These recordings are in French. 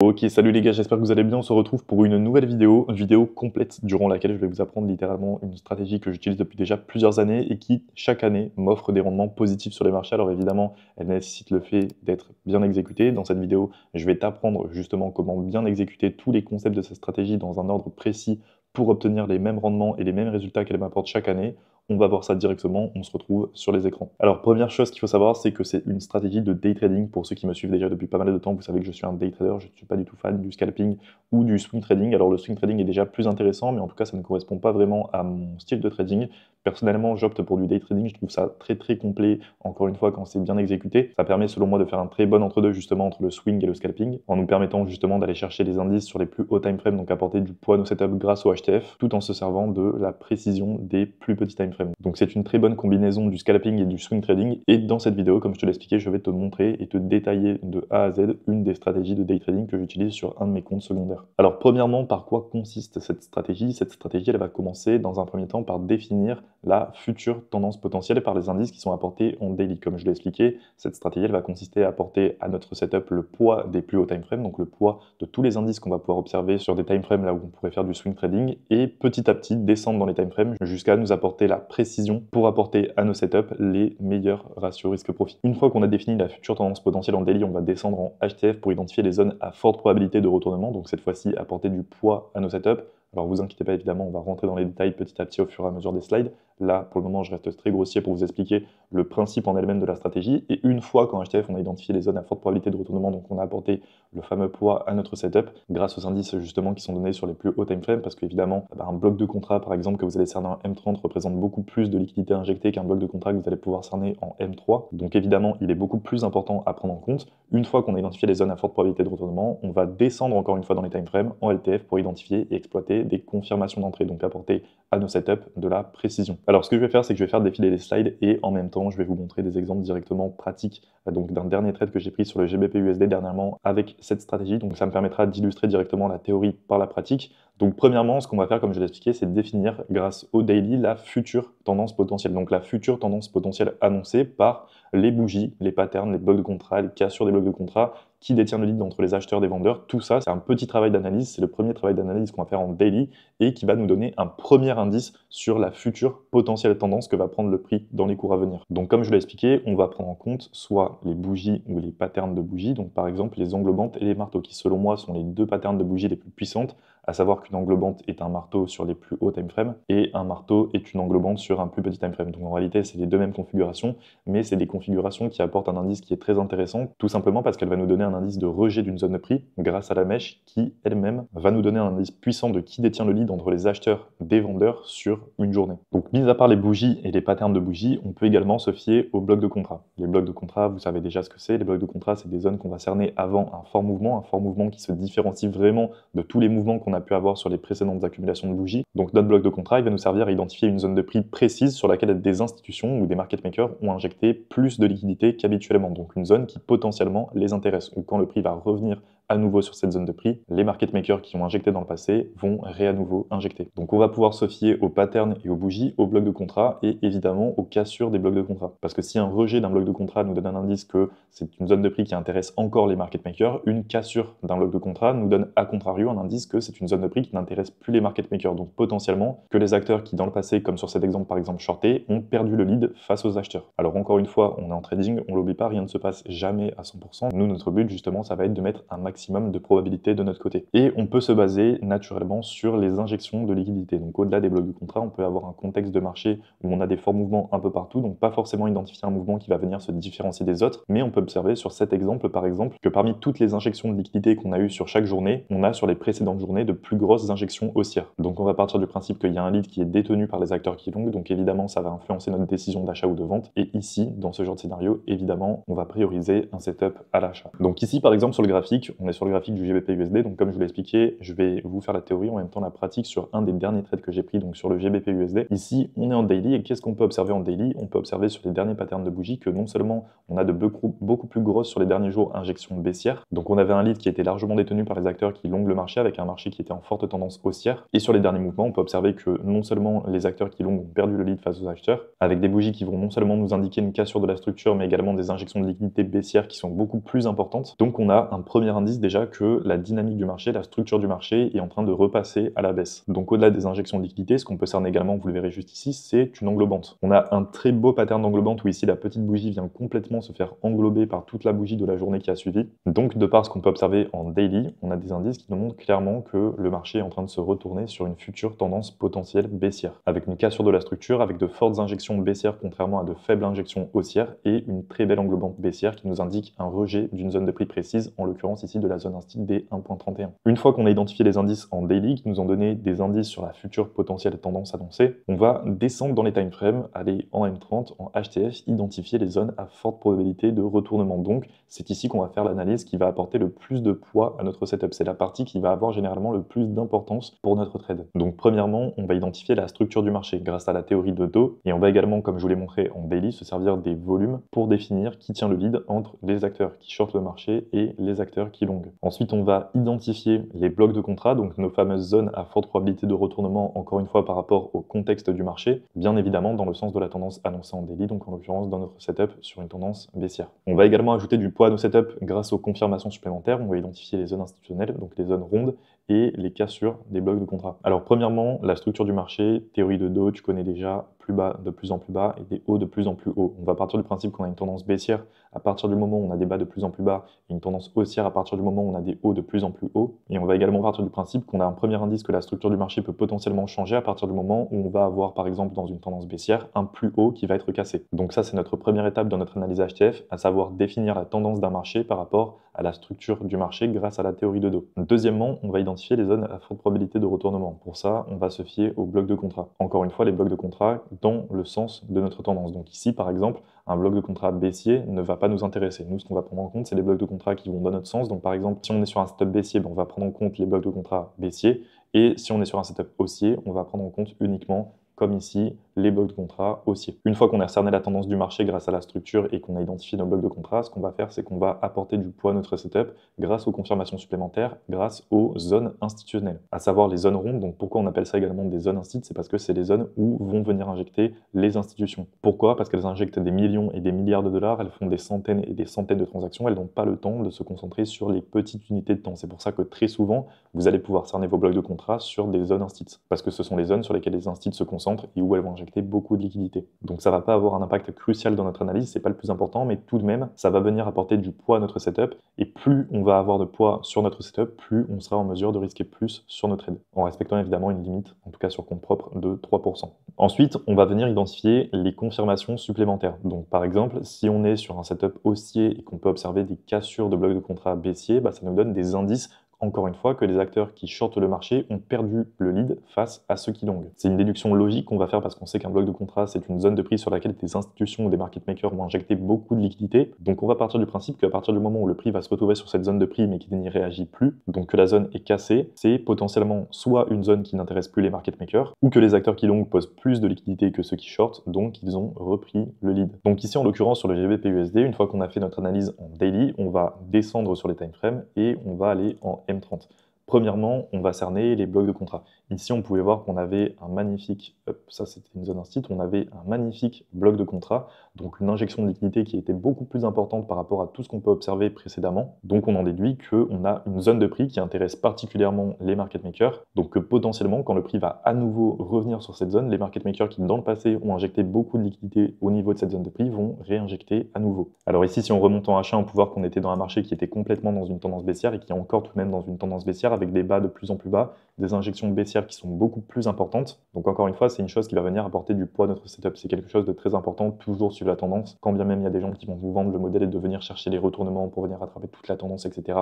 Ok, salut les gars, j'espère que vous allez bien. On se retrouve pour une nouvelle vidéo complète durant laquelle je vais vous apprendre littéralement une stratégie que j'utilise depuis déjà plusieurs années et qui, chaque année, m'offre des rendements positifs sur les marchés. Alors évidemment, elle nécessite le fait d'être bien exécutée. Dans cette vidéo, je vais t'apprendre justement comment bien exécuter tous les concepts de cette stratégie dans un ordre précis pour obtenir les mêmes rendements et les mêmes résultats qu'elle m'apporte chaque année. On va voir ça directement, on se retrouve sur les écrans. Alors première chose qu'il faut savoir, c'est que c'est une stratégie de day trading. Pour ceux qui me suivent déjà depuis pas mal de temps, vous savez que je suis un day trader, je ne suis pas du tout fan du scalping ou du swing trading. Alors le swing trading est déjà plus intéressant, mais en tout cas ça ne correspond pas vraiment à mon style de trading. Personnellement, j'opte pour du day trading, je trouve ça très complet, encore une fois quand c'est bien exécuté. Ça permet selon moi de faire un très bon entre-deux justement entre le swing et le scalping, en nous permettant justement d'aller chercher les indices sur les plus hauts time frames, donc apporter du poids à nos setups grâce au HTF, tout en se servant de la précision des plus petits time frames. Donc c'est une très bonne combinaison du scalping et du swing trading, et dans cette vidéo, comme je te l'ai expliqué, je vais te montrer et te détailler de A à Z une des stratégies de day trading que j'utilise sur un de mes comptes secondaires. Alors premièrement, par quoi consiste cette stratégie? Cette stratégie, elle va commencer dans un premier temps par définir la future tendance potentielle par les indices qui sont apportés en daily. Comme je l'ai expliqué, cette stratégie, elle va consister à apporter à notre setup le poids des plus hauts time frames, donc le poids de tous les indices qu'on va pouvoir observer sur des time frames là où on pourrait faire du swing trading, et petit à petit descendre dans les time frames jusqu'à nous apporter la précision pour apporter à nos setups les meilleurs ratios risque-profit. Une fois qu'on a défini la future tendance potentielle en daily, on va descendre en HTF pour identifier les zones à forte probabilité de retournement, donc cette fois-ci apporter du poids à nos setups. Alors vous inquiétez pas, évidemment, on va rentrer dans les détails petit à petit au fur et à mesure des slides. Là, pour le moment, je reste très grossier pour vous expliquer le principe en elle-même de la stratégie. Et une fois qu'en HTF, on a identifié les zones à forte probabilité de retournement, donc on a apporté le fameux poids à notre setup grâce aux indices justement qui sont donnés sur les plus hauts time frames, parce qu'évidemment, un bloc de contrat, par exemple, que vous allez cerner en M30 représente beaucoup plus de liquidité injectée qu'un bloc de contrat que vous allez pouvoir cerner en M3. Donc évidemment, il est beaucoup plus important à prendre en compte. Une fois qu'on a identifié les zones à forte probabilité de retournement, on va descendre encore une fois dans les time frames en LTF pour identifier et exploiter des confirmations d'entrée, donc apporter à nos setups de la précision. Alors ce que je vais faire, c'est que je vais faire défiler les slides et en même temps, je vais vous montrer des exemples directement pratiques donc d'un dernier trade que j'ai pris sur le GBP/USD dernièrement avec cette stratégie. Donc ça me permettra d'illustrer directement la théorie par la pratique. Donc premièrement, ce qu'on va faire, comme je l'ai expliqué, c'est définir grâce au daily la future tendance potentielle. Donc la future tendance potentielle annoncée par les bougies, les patterns, les blocs de contrat, les cassures des blocs de contrat, qui détient le lead entre les acheteurs et les vendeurs. Tout ça, c'est un petit travail d'analyse. C'est le premier travail d'analyse qu'on va faire en daily et qui va nous donner un premier indice sur la future potentielle tendance que va prendre le prix dans les cours à venir. Donc comme je l'ai expliqué, on va prendre en compte soit les bougies ou les patterns de bougies, donc par exemple les englobantes et les marteaux, qui selon moi sont les deux patterns de bougies les plus puissantes, à savoir qu'une englobante est un marteau sur les plus hauts time frames et un marteau est une englobante sur un plus petit time frame. Donc en réalité, c'est les deux mêmes configurations, mais c'est des configurations qui apportent un indice qui est très intéressant, tout simplement parce qu'elle va nous donner un indice de rejet d'une zone de prix grâce à la mèche qui, elle-même, va nous donner un indice puissant de qui détient le lead entre les acheteurs et les vendeurs sur une journée. Donc, mis à part les bougies et les patterns de bougies, on peut également se fier aux blocs de contrat. Les blocs de contrat, vous savez déjà ce que c'est. Les blocs de contrat, c'est des zones qu'on va cerner avant un fort mouvement qui se différencie vraiment de tous les mouvements qu'on a pu avoir sur les précédentes accumulations de bougies. Donc, notre bloc de contrat, il va nous servir à identifier une zone de prix précise sur laquelle des institutions ou des market makers ont injecté plus de liquidité qu'habituellement. Donc, une zone qui potentiellement les intéresse, ou quand le prix va revenir à nouveau sur cette zone de prix, les market makers qui ont injecté dans le passé vont à nouveau injecter. Donc on va pouvoir se fier aux patterns et aux bougies, aux blocs de contrat et évidemment aux cassures des blocs de contrat. Parce que si un rejet d'un bloc de contrat nous donne un indice que c'est une zone de prix qui intéresse encore les market makers, une cassure d'un bloc de contrat nous donne à contrario un indice que c'est une zone de prix qui n'intéresse plus les market makers. Donc potentiellement que les acteurs qui dans le passé, comme sur cet exemple par exemple shorté, ont perdu le lead face aux acheteurs. Alors encore une fois, on est en trading, on l'oublie pas, rien ne se passe jamais à 100%. Nous, notre but justement, ça va être de mettre un maximum de probabilité de notre côté. Et on peut se baser naturellement sur les injections de liquidité. Donc au-delà des blocs de contrat, on peut avoir un contexte de marché où on a des forts mouvements un peu partout, donc pas forcément identifier un mouvement qui va venir se différencier des autres, mais on peut observer sur cet exemple par exemple que parmi toutes les injections de liquidité qu'on a eues sur chaque journée, on a sur les précédentes journées de plus grosses injections haussières. Donc on va partir du principe qu'il y a un lead qui est détenu par les acteurs qui long, donc évidemment ça va influencer notre décision d'achat ou de vente, et ici, dans ce genre de scénario, évidemment, on va prioriser un setup à l'achat. Donc ici par exemple sur le graphique, on est sur le graphique du GBP/USD, donc comme je vous l'ai expliqué, je vais vous faire la théorie en même temps la pratique sur un des derniers trades que j'ai pris, donc sur le GBP/USD. Ici, on est en daily, et qu'est-ce qu'on peut observer en daily? On peut observer sur les derniers patterns de bougies que non seulement on a de beaucoup plus grosses sur les derniers jours injections baissières, donc on avait un lead qui était largement détenu par les acteurs qui longuent le marché avec un marché qui était en forte tendance haussière, et sur les derniers mouvements, on peut observer que non seulement les acteurs qui longuent ont perdu le lead face aux acheteurs, avec des bougies qui vont non seulement nous indiquer une cassure de la structure, mais également des injections de liquidité baissières qui sont beaucoup plus importantes. Donc on a un premier indice indice déjà que la dynamique du marché, la structure du marché est en train de repasser à la baisse. Donc au-delà des injections de liquidités, ce qu'on peut cerner également, vous le verrez juste ici, c'est une englobante. On a un très beau pattern d'englobante où ici la petite bougie vient complètement se faire englober par toute la bougie de la journée qui a suivi. Donc de par ce qu'on peut observer en daily, on a des indices qui nous montrent clairement que le marché est en train de se retourner sur une future tendance potentielle baissière, avec une cassure de la structure, avec de fortes injections baissières contrairement à de faibles injections haussières et une très belle englobante baissière qui nous indique un rejet d'une zone de prix précise, en l'occurrence ici de la zone instite des 1.31. Une fois qu'on a identifié les indices en daily qui nous ont donné des indices sur la future potentielle tendance annoncée, on va descendre dans les timeframes, aller en M30, en HTF, identifier les zones à forte probabilité de retournement. Donc c'est ici qu'on va faire l'analyse qui va apporter le plus de poids à notre setup. C'est la partie qui va avoir généralement le plus d'importance pour notre trade. Donc premièrement, on va identifier la structure du marché grâce à la théorie de dos et on va également, comme je vous l'ai montré en daily, se servir des volumes pour définir qui tient le lead entre les acteurs qui shortent le marché et les acteurs qui long. Ensuite, on va identifier les blocs de contrat, donc nos fameuses zones à forte probabilité de retournement, encore une fois par rapport au contexte du marché, bien évidemment dans le sens de la tendance annoncée en daily, donc en l'occurrence dans notre setup sur une tendance baissière. On va également ajouter du poids à nos setups grâce aux confirmations supplémentaires. On va identifier les zones institutionnelles, donc les zones rondes, et les cassures des blocs de contrat. Alors premièrement, la structure du marché, théorie de dos, tu connais déjà, plus bas, de plus en plus bas, et des hauts de plus en plus hauts. On va partir du principe qu'on a une tendance baissière à partir du moment où on a des bas de plus en plus bas, et une tendance haussière à partir du moment où on a des hauts de plus en plus hauts. Et on va également partir du principe qu'on a un premier indice que la structure du marché peut potentiellement changer à partir du moment où on va avoir, par exemple, dans une tendance baissière, un plus haut qui va être cassé. Donc ça, c'est notre première étape dans notre analyse HTF, à savoir définir la tendance d'un marché par rapport à la structure du marché grâce à la théorie de dos. Deuxièmement, on va identifier les zones à forte probabilité de retournement. Pour ça, on va se fier aux blocs de contrat. Encore une fois, les blocs de contrat dans le sens de notre tendance. Donc ici, par exemple, un bloc de contrat baissier ne va pas nous intéresser. Nous, ce qu'on va prendre en compte, c'est les blocs de contrat qui vont dans notre sens. Donc par exemple, si on est sur un setup baissier, on va prendre en compte les blocs de contrat baissiers. Et si on est sur un setup haussier, on va prendre en compte uniquement, comme ici, les blocs de contrat haussiers. Une fois qu'on a cerné la tendance du marché grâce à la structure et qu'on a identifié nos blocs de contrat, ce qu'on va faire, c'est qu'on va apporter du poids à notre setup grâce aux confirmations supplémentaires, grâce aux zones institutionnelles, à savoir les zones rondes. Donc pourquoi on appelle ça également des zones institut? C'est parce que c'est les zones où vont venir injecter les institutions. Pourquoi? Parce qu'elles injectent des millions et des milliards de dollars, elles font des centaines et des centaines de transactions, elles n'ont pas le temps de se concentrer sur les petites unités de temps. C'est pour ça que très souvent, vous allez pouvoir cerner vos blocs de contrat sur des zones institut, parce que ce sont les zones sur lesquelles les instituts se concentrent et où elles vont injecter beaucoup de liquidités. Donc ça va pas avoir un impact crucial dans notre analyse, c'est pas le plus important, mais tout de même, ça va venir apporter du poids à notre setup, et plus on va avoir de poids sur notre setup, plus on sera en mesure de risquer plus sur notre trade, en respectant évidemment une limite, en tout cas sur compte propre, de 3%. Ensuite, on va venir identifier les confirmations supplémentaires. Donc par exemple, si on est sur un setup haussier et qu'on peut observer des cassures de blocs de contrat baissiers, ça nous donne des indices encore une fois, que les acteurs qui shortent le marché ont perdu le lead face à ceux qui long. C'est une déduction logique qu'on va faire parce qu'on sait qu'un bloc de contrat, c'est une zone de prix sur laquelle des institutions ou des market makers vont injecter beaucoup de liquidités. Donc on va partir du principe qu'à partir du moment où le prix va se retrouver sur cette zone de prix mais qui n'y réagit plus, donc que la zone est cassée, c'est potentiellement soit une zone qui n'intéresse plus les market makers, ou que les acteurs qui long posent plus de liquidités que ceux qui shortent, donc ils ont repris le lead. Donc ici en l'occurrence sur le GBP/USD, une fois qu'on a fait notre analyse en daily, on va descendre sur les timeframes et on va aller en M30. Premièrement, on va cerner les blocs de contrat. Ici, on pouvait voir qu'on avait un magnifique, ça c'était une zone institut, on avait un magnifique bloc de contrat, donc une injection de liquidité qui était beaucoup plus importante par rapport à tout ce qu'on peut observer précédemment. Donc on en déduit qu'on a une zone de prix qui intéresse particulièrement les market makers, donc que potentiellement, quand le prix va à nouveau revenir sur cette zone, les market makers qui dans le passé ont injecté beaucoup de liquidité au niveau de cette zone de prix vont réinjecter à nouveau. Alors ici, si on remonte en H1, on peut voir qu'on était dans un marché qui était complètement dans une tendance baissière et qui est encore tout de même dans une tendance baissière avec des bas de plus en plus bas, des injections baissières qui sont beaucoup plus importantes. Donc encore une fois, c'est une chose qui va venir apporter du poids à notre setup. C'est quelque chose de très important, toujours suivre la tendance. Quand bien même il y a des gens qui vont vous vendre le modèle et de venir chercher les retournements pour venir rattraper toute la tendance, etc.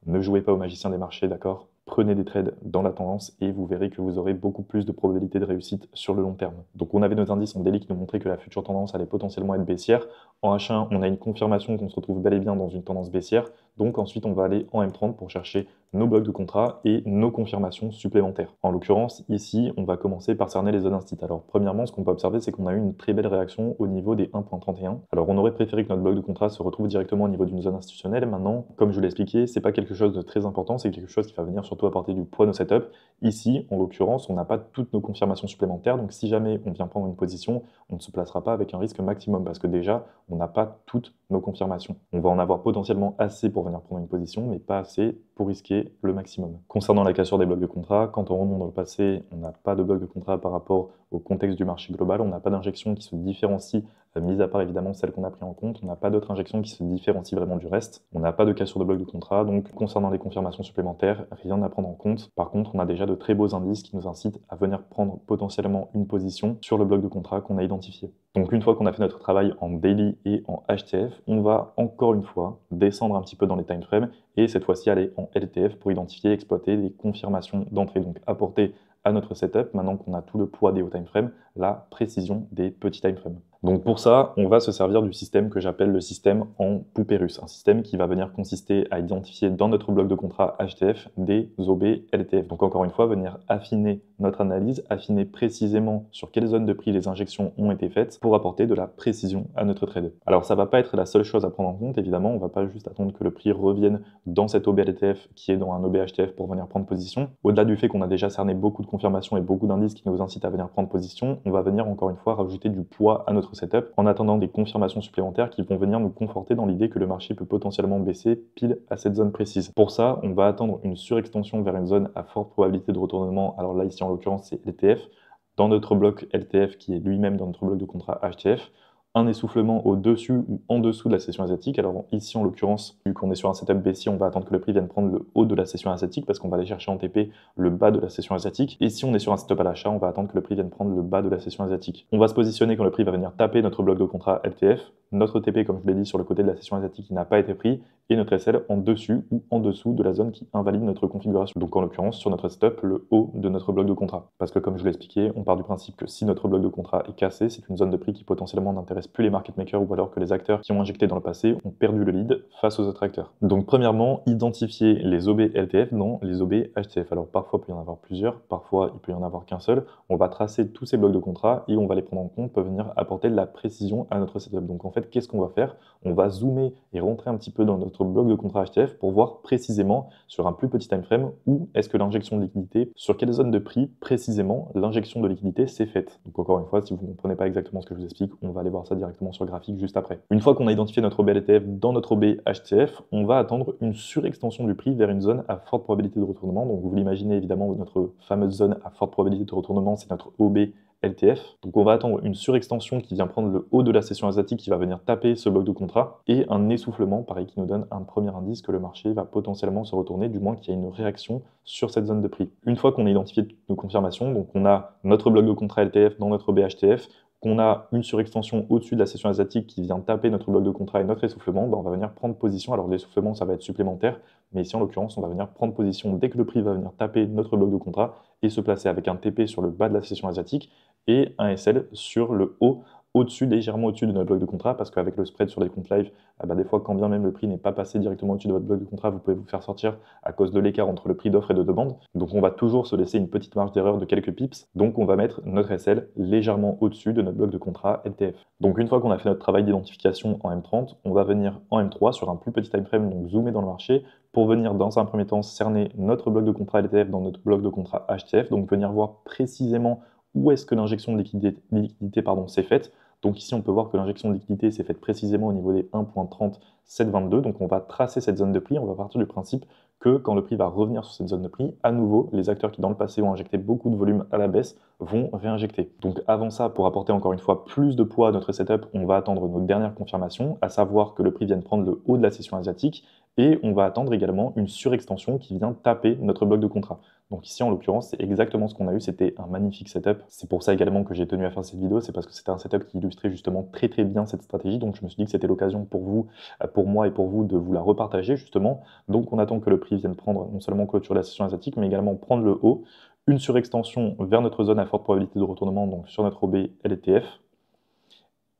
Ne jouez pas au magicien des marchés, d'accord? Prenez des trades dans la tendance et vous verrez que vous aurez beaucoup plus de probabilité de réussite sur le long terme. Donc on avait nos indices en daily qui nous montraient que la future tendance allait potentiellement être baissière. En H1, on a une confirmation qu'on se retrouve bel et bien dans une tendance baissière. Donc ensuite, on va aller en M30 pour chercher nos blocs de contrat et nos confirmations supplémentaires. En l'occurrence, ici, on va commencer par cerner les zones institut. Alors premièrement, ce qu'on peut observer, c'est qu'on a eu une très belle réaction au niveau des 1.31. Alors on aurait préféré que notre bloc de contrat se retrouve directement au niveau d'une zone institutionnelle. Maintenant, comme je vous l'ai expliqué, c'est pas quelque chose de très important, c'est quelque chose qui va venir surtout surtout apporter du poids à nos setups. Ici, en l'occurrence, on n'a pas toutes nos confirmations supplémentaires, donc si jamais on vient prendre une position, on ne se placera pas avec un risque maximum parce que déjà, on n'a pas toutes nos confirmations. On va en avoir potentiellement assez pour venir prendre une position, mais pas assez pour risquer le maximum. Concernant la cassure des blocs de contrat, quand on remonte dans le passé, on n'a pas de bloc de contrat par rapport au contexte du marché global, on n'a pas d'injection qui se différencie, mis à part évidemment celle qu'on a pris en compte, on n'a pas d'autres injections qui se différencient vraiment du reste, on n'a pas de cassure de bloc de contrat, donc concernant les confirmations supplémentaires, rien à prendre en compte. Par contre, on a déjà de très beaux indices qui nous incitent à venir prendre potentiellement une position sur le bloc de contrat qu'on a identifié. Donc une fois qu'on a fait notre travail en daily et en HTF, on va encore une fois descendre un petit peu dans les timeframes et cette fois-ci aller en LTF pour identifier et exploiter les confirmations d'entrée, donc apporter à notre setup, maintenant qu'on a tout le poids des hauts timeframes, la précision des petits timeframes. Donc pour ça, on va se servir du système que j'appelle le système en poupée russe, un système qui va venir consister à identifier dans notre bloc de contrat HTF des OB LTF. Donc encore une fois, venir affiner notre analyse, affiner précisément sur quelle zone de prix les injections ont été faites pour apporter de la précision à notre trade. Alors ça ne va pas être la seule chose à prendre en compte, évidemment, on ne va pas juste attendre que le prix revienne dans cet OB LTF qui est dans un OB HTF pour venir prendre position. Au-delà du fait qu'on a déjà cerné beaucoup de confirmations et beaucoup d'indices qui nous incitent à venir prendre position, on va venir encore une fois rajouter du poids à notre setup en attendant des confirmations supplémentaires qui vont venir nous conforter dans l'idée que le marché peut potentiellement baisser pile à cette zone précise. Pour ça, on va attendre une surextension vers une zone à forte probabilité de retournement. Alors là, ici en l'occurrence, c'est LTF. Dans notre bloc LTF qui est lui-même dans notre bloc de contrat HTF, un essoufflement au-dessus ou en dessous de la session asiatique. Alors ici, en l'occurrence, vu qu'on est sur un setup baissier, on va attendre que le prix vienne prendre le haut de la session asiatique parce qu'on va aller chercher en TP le bas de la session asiatique. Et si on est sur un setup à l'achat, on va attendre que le prix vienne prendre le bas de la session asiatique. On va se positionner quand le prix va venir taper notre bloc de contrat LTF, notre TP, comme je l'ai dit, sur le côté de la session asiatique qui n'a pas été pris, et notre SL en dessus ou en dessous de la zone qui invalide notre configuration. Donc en l'occurrence, sur notre setup, le haut de notre bloc de contrat. Parce que comme je l'ai expliqué, on part du principe que si notre bloc de contrat est cassé, c'est une zone de prix qui potentiellement n'intéresse plus les market makers ou alors que les acteurs qui ont injecté dans le passé ont perdu le lead face aux autres acteurs. Donc premièrement, identifier les OB LTF dans les OB HTF. Alors parfois il peut y en avoir plusieurs, parfois il peut y en avoir qu'un seul. On va tracer tous ces blocs de contrat et on va les prendre en compte pour venir apporter de la précision à notre setup. Donc en fait, qu'est-ce qu'on va faire? On va zoomer et rentrer un petit peu dans notre bloc de contrat HTF pour voir précisément sur un plus petit time frame où est-ce que l'injection de liquidité, sur quelle zone de prix précisément l'injection de liquidité s'est faite. Donc encore une fois, si vous ne comprenez pas exactement ce que je vous explique, on va aller voir ça directement sur le graphique juste après. Une fois qu'on a identifié notre OB LTF dans notre OB HTF, on va attendre une surextension du prix vers une zone à forte probabilité de retournement. Donc vous l'imaginez évidemment, notre fameuse zone à forte probabilité de retournement, c'est notre OB LTF. Donc on va attendre une surextension qui vient prendre le haut de la session asiatique qui va venir taper ce bloc de contrat et un essoufflement, pareil, qui nous donne un premier indice que le marché va potentiellement se retourner, du moins qu'il y a une réaction sur cette zone de prix. Une fois qu'on a identifié toutes nos confirmations, donc on a notre bloc de contrat LTF dans notre BHTF, qu'on a une surextension au-dessus de la session asiatique qui vient taper notre bloc de contrat et notre essoufflement, on va venir prendre position. Alors l'essoufflement, ça va être supplémentaire, mais ici en l'occurrence, on va venir prendre position dès que le prix va venir taper notre bloc de contrat et se placer avec un TP sur le bas de la session asiatique et un SL sur le haut, au-dessus, légèrement au-dessus de notre bloc de contrat, parce qu'avec le spread sur les comptes live, des fois, quand bien même le prix n'est pas passé directement au-dessus de votre bloc de contrat, vous pouvez vous faire sortir à cause de l'écart entre le prix d'offre et de demande. Donc on va toujours se laisser une petite marge d'erreur de quelques pips. Donc on va mettre notre SL légèrement au-dessus de notre bloc de contrat LTF. Donc une fois qu'on a fait notre travail d'identification en M30, on va venir en M3 sur un plus petit time frame, donc zoomer dans le marché, pour venir dans un premier temps cerner notre bloc de contrat LTF dans notre bloc de contrat HTF, donc venir voir précisément où est-ce que l'injection de liquidité s'est faite. Donc ici, on peut voir que l'injection de liquidité s'est faite précisément au niveau des 1.30722. Donc on va tracer cette zone de prix. On va partir du principe que quand le prix va revenir sur cette zone de prix, à nouveau, les acteurs qui dans le passé ont injecté beaucoup de volume à la baisse vont réinjecter. Donc avant ça, pour apporter encore une fois plus de poids à notre setup, on va attendre nos dernières confirmations, à savoir que le prix vienne prendre le haut de la session asiatique et on va attendre également une surextension qui vient taper notre bloc de contrat. Donc ici, en l'occurrence, c'est exactement ce qu'on a eu, c'était un magnifique setup. C'est pour ça également que j'ai tenu à faire cette vidéo, c'est parce que c'était un setup qui illustrait justement très bien cette stratégie, donc je me suis dit que c'était l'occasion pour vous, pour moi et pour vous de vous la repartager justement. Donc on attend que le prix vienne prendre non seulement clôturer la session asiatique, mais également prendre le haut, une surextension vers notre zone à forte probabilité de retournement, donc sur notre OB LTF,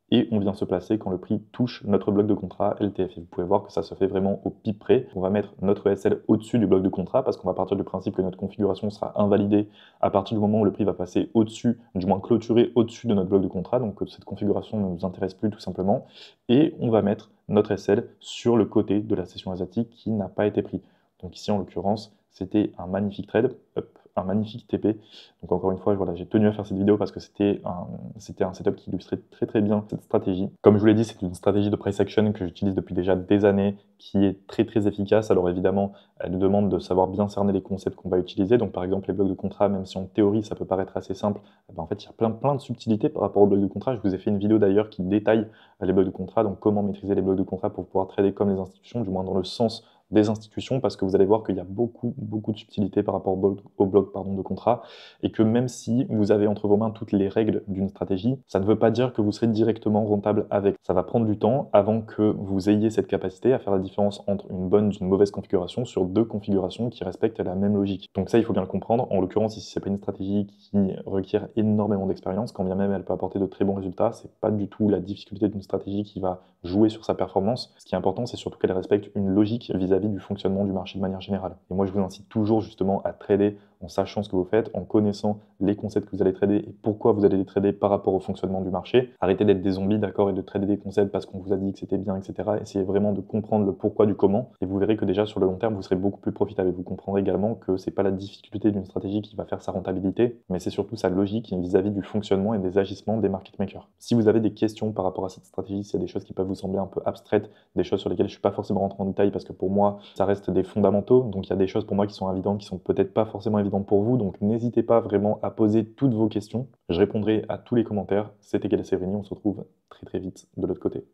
et on vient se placer quand le prix touche notre bloc de contrat LTF. Et vous pouvez voir que ça se fait vraiment au pip près. On va mettre notre SL au-dessus du bloc de contrat parce qu'on va partir du principe que notre configuration sera invalidée à partir du moment où le prix va passer au-dessus, du moins clôturer au-dessus de notre bloc de contrat, donc que cette configuration ne nous intéresse plus tout simplement. Et on va mettre notre SL sur le côté de la session asiatique qui n'a pas été pris. Donc ici, en l'occurrence, c'était un magnifique trade, hop, un magnifique TP. Donc encore une fois, voilà, j'ai tenu à faire cette vidéo parce que c'était un setup qui illustrait très très bien cette stratégie. Comme je vous l'ai dit, c'est une stratégie de price action que j'utilise depuis déjà des années, qui est très très efficace. Alors évidemment, elle nous demande de savoir bien cerner les concepts qu'on va utiliser. Donc par exemple, les blocs de contrat, même si en théorie ça peut paraître assez simple, eh ben, en fait il y a plein de subtilités par rapport aux blocs de contrat. Je vous ai fait une vidéo d'ailleurs qui détaille les blocs de contrat, donc comment maîtriser les blocs de contrat pour pouvoir trader comme les institutions, du moins dans le sens des institutions, parce que vous allez voir qu'il y a beaucoup de subtilités par rapport au bloc pardon, de contrat, et que même si vous avez entre vos mains toutes les règles d'une stratégie, ça ne veut pas dire que vous serez directement rentable avec. Ça va prendre du temps avant que vous ayez cette capacité à faire la différence entre une bonne et une mauvaise configuration sur deux configurations qui respectent la même logique. Donc ça, il faut bien le comprendre. En l'occurrence, ici, c'est pas une stratégie qui requiert énormément d'expérience, quand bien même elle peut apporter de très bons résultats. C'est pas du tout la difficulté d'une stratégie qui va jouer sur sa performance. Ce qui est important, c'est surtout qu'elle respecte une logique vis-à-vis du fonctionnement du marché de manière générale. Et moi, je vous incite toujours justement à trader en sachant ce que vous faites, en connaissant les concepts que vous allez trader et pourquoi vous allez les trader par rapport au fonctionnement du marché. Arrêtez d'être des zombies, d'accord, et de trader des concepts parce qu'on vous a dit que c'était bien, etc. Essayez vraiment de comprendre le pourquoi du comment, et vous verrez que déjà sur le long terme, vous serez beaucoup plus profitable. Et vous comprendrez également que c'est pas la difficulté d'une stratégie qui va faire sa rentabilité, mais c'est surtout sa logique vis-à-vis du fonctionnement et des agissements des market makers. Si vous avez des questions par rapport à cette stratégie, s'il y a des choses qui peuvent vous sembler un peu abstraites, des choses sur lesquelles je suis pas forcément rentré en détail parce que pour moi, ça reste des fondamentaux, donc il y a des choses pour moi qui sont évidentes, qui sont peut-être pas forcément évidentes pour vous, donc n'hésitez pas vraiment à poser toutes vos questions. Je répondrai à tous les commentaires. C'était Gala Severini, on se retrouve très très vite de l'autre côté.